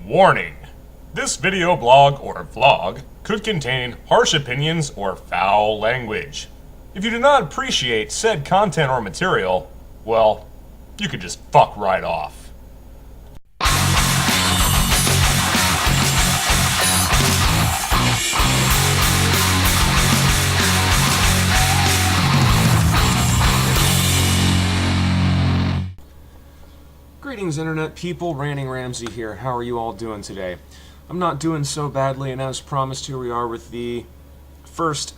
Warning! This video blog or vlog could contain harsh opinions or foul language. If you do not appreciate said content or material, well, you could just fuck right off. Greetings, internet people. RantingRamsay here. How are you all doing today? I'm not doing so badly, and as promised, here we are with the first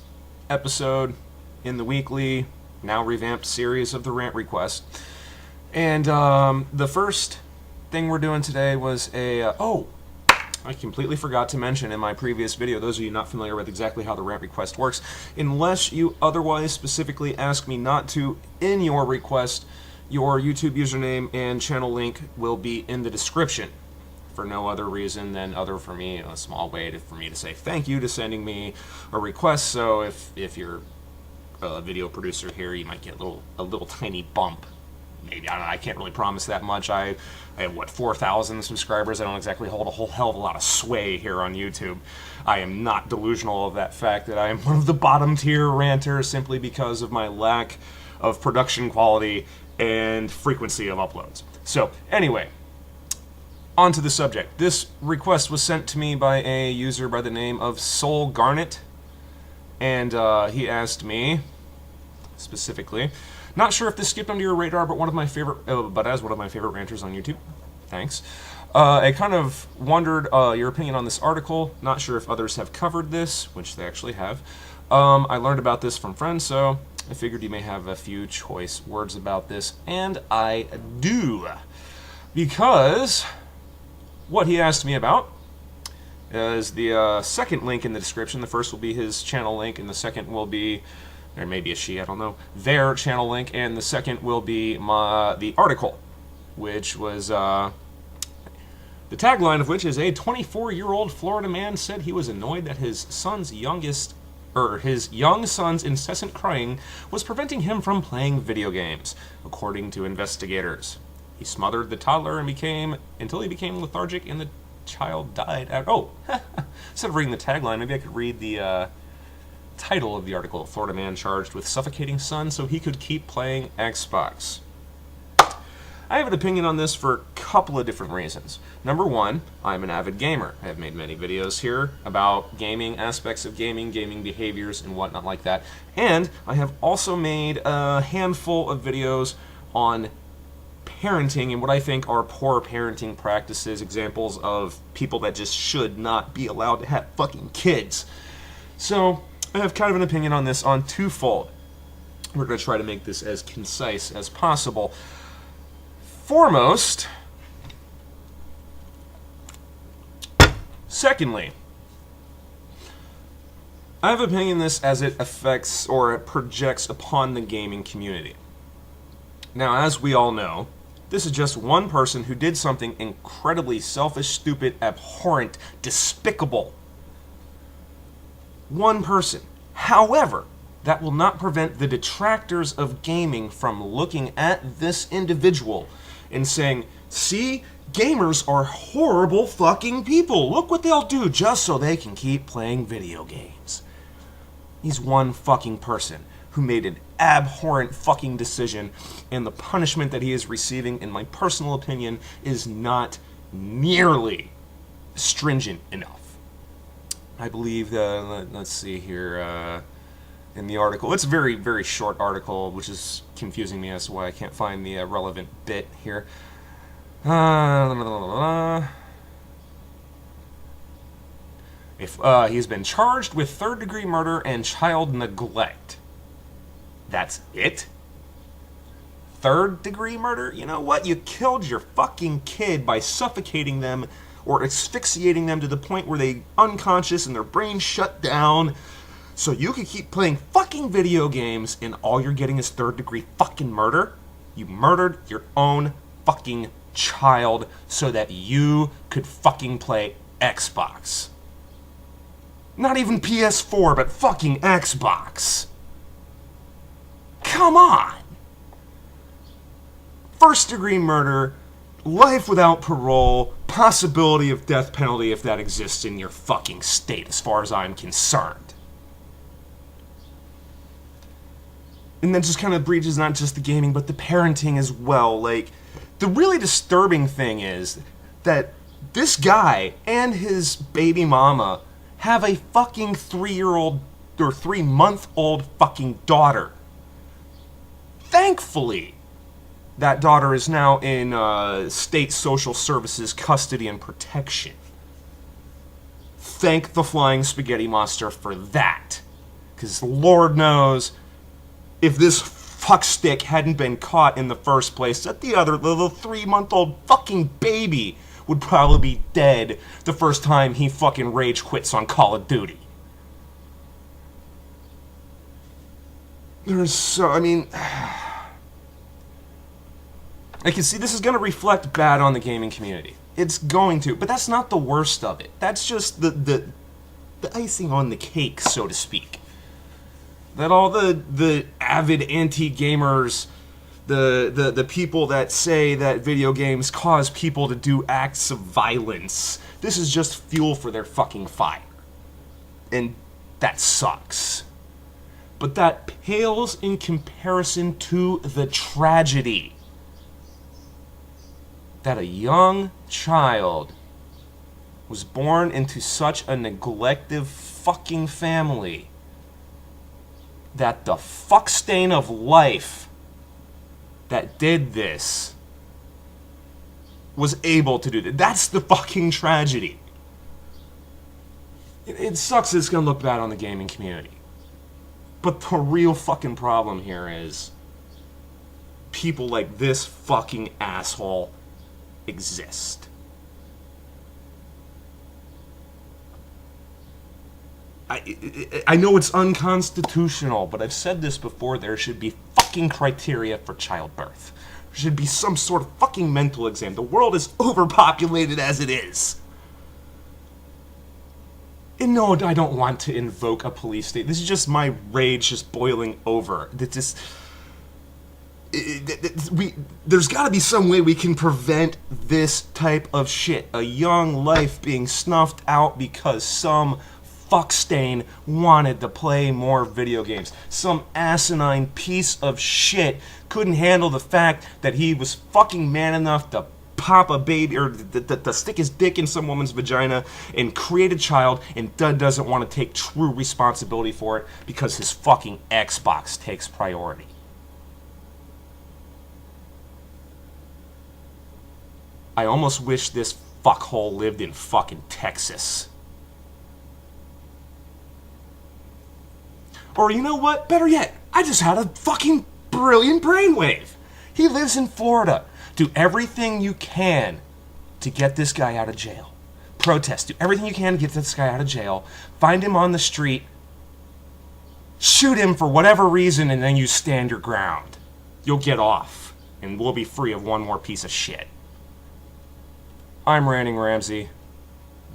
episode in the weekly, now revamped series of the Rant Request. And the first thing we're doing today was I completely forgot to mention in my previous video, those of you not familiar with exactly how the Rant Request works, unless you otherwise specifically ask me not to in your request, your YouTube username and channel link will be in the description for no other reason than for me, a small way for me to say thank you to sending me a request. So if you're a video producer here, you might get a little tiny bump. Maybe, I don't know, I can't really promise that much. I have, 4,000 subscribers. I don't exactly hold a whole hell of a lot of sway here on YouTube. I am not delusional of that fact that I am one of the bottom tier ranters simply because of my lack of production quality and frequency of uploads. So, anyway, on to the subject. This request was sent to me by a user by the name of Soul Garnet, and he asked me, specifically, not sure if this skipped under your radar, but as one of my favorite ranters on YouTube, thanks. I kind of wondered your opinion on this article. Not sure if others have covered this, which they actually have. I learned about this from friends, so I figured you may have a few choice words about this, and I do. Because what he asked me about is the second link in the description. The first will be his channel link, and the second will be, there may be a she, I don't know, their channel link, and the second will be the article, which was, the tagline of which is, a 24-year-old Florida man said he was annoyed that his young son's incessant crying was preventing him from playing video games, according to investigators. He smothered the toddler until he became lethargic and the child died instead of reading the tagline, maybe I could read the title of the article. Florida man charged with suffocating son so he could keep playing Xbox. I have an opinion on this for a couple of different reasons. Number one, I'm an avid gamer. I have made many videos here about gaming, aspects of gaming, gaming behaviors, and whatnot like that. And I have also made a handful of videos on parenting and what I think are poor parenting practices, examples of people that just should not be allowed to have fucking kids. So, I have kind of an opinion on this on twofold. We're going to try to make this as concise as possible. Secondly, I have an opinion on this as it affects or it projects upon the gaming community. Now, as we all know, this is just one person who did something incredibly selfish, stupid, abhorrent, despicable. One person. However, that will not prevent the detractors of gaming from looking at this individual and saying, see, gamers are horrible fucking people. Look what they'll do just so they can keep playing video games. He's one fucking person who made an abhorrent fucking decision, and the punishment that he is receiving, in my personal opinion, is not nearly stringent enough. I believe, let's see here, in the article. It's a very, very short article, which is confusing me as to why I can't find the relevant bit here. He's been charged with third-degree murder and child neglect. That's it? Third-degree murder? You know what? You killed your fucking kid by suffocating them or asphyxiating them to the point where they unconscious and their brain shut down, so you could keep playing fucking video games and all you're getting is third-degree fucking murder? You murdered your own fucking child so that you could fucking play Xbox. Not even PS4, but fucking Xbox. Come on! First-degree murder, life without parole, possibility of death penalty if that exists in your fucking state, as far as I'm concerned. And that just kind of breaches not just the gaming, but the parenting as well. Like, the really disturbing thing is that this guy and his baby mama have a fucking 3-year-old or 3-month-old fucking daughter. Thankfully, that daughter is now in state social services custody and protection. Thank the flying spaghetti monster for that. Because Lord knows, if this fuckstick hadn't been caught in the first place, that the other little 3-month-old fucking baby would probably be dead the first time he fucking rage quits on Call of Duty. There's so, I mean, I can see this is going to reflect bad on the gaming community. It's going to, but that's not the worst of it. That's just the icing on the cake, so to speak. That all the avid anti-gamers, the people that say that video games cause people to do acts of violence, this is just fuel for their fucking fire. And that sucks. But that pales in comparison to the tragedy that a young child was born into such a neglective fucking family that the fuck stain of life that did this was able to do that. That's the fucking tragedy. It sucks that it's gonna look bad on the gaming community. But the real fucking problem here is people like this fucking asshole exist. I know it's unconstitutional, but I've said this before, there should be fucking criteria for childbirth. There should be some sort of fucking mental exam. The world is overpopulated as it is. And no, I don't want to invoke a police state. This is just my rage just boiling over. There's got to be some way we can prevent this type of shit. A young life being snuffed out because some fuckstain wanted to play more video games. Some asinine piece of shit couldn't handle the fact that he was fucking man enough to pop a baby, or to stick his dick in some woman's vagina and create a child, and doesn't want to take true responsibility for it because his fucking Xbox takes priority. I almost wish this fuckhole lived in fucking Texas. Or you know what? Better yet, I just had a fucking brilliant brainwave. He lives in Florida. Do everything you can to get this guy out of jail. Protest. Do everything you can to get this guy out of jail. Find him on the street. Shoot him for whatever reason, and then you stand your ground. You'll get off, and we'll be free of one more piece of shit. I'm RantingRamsay.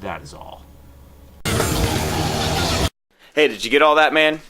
That is all. Hey, did you get all that, man?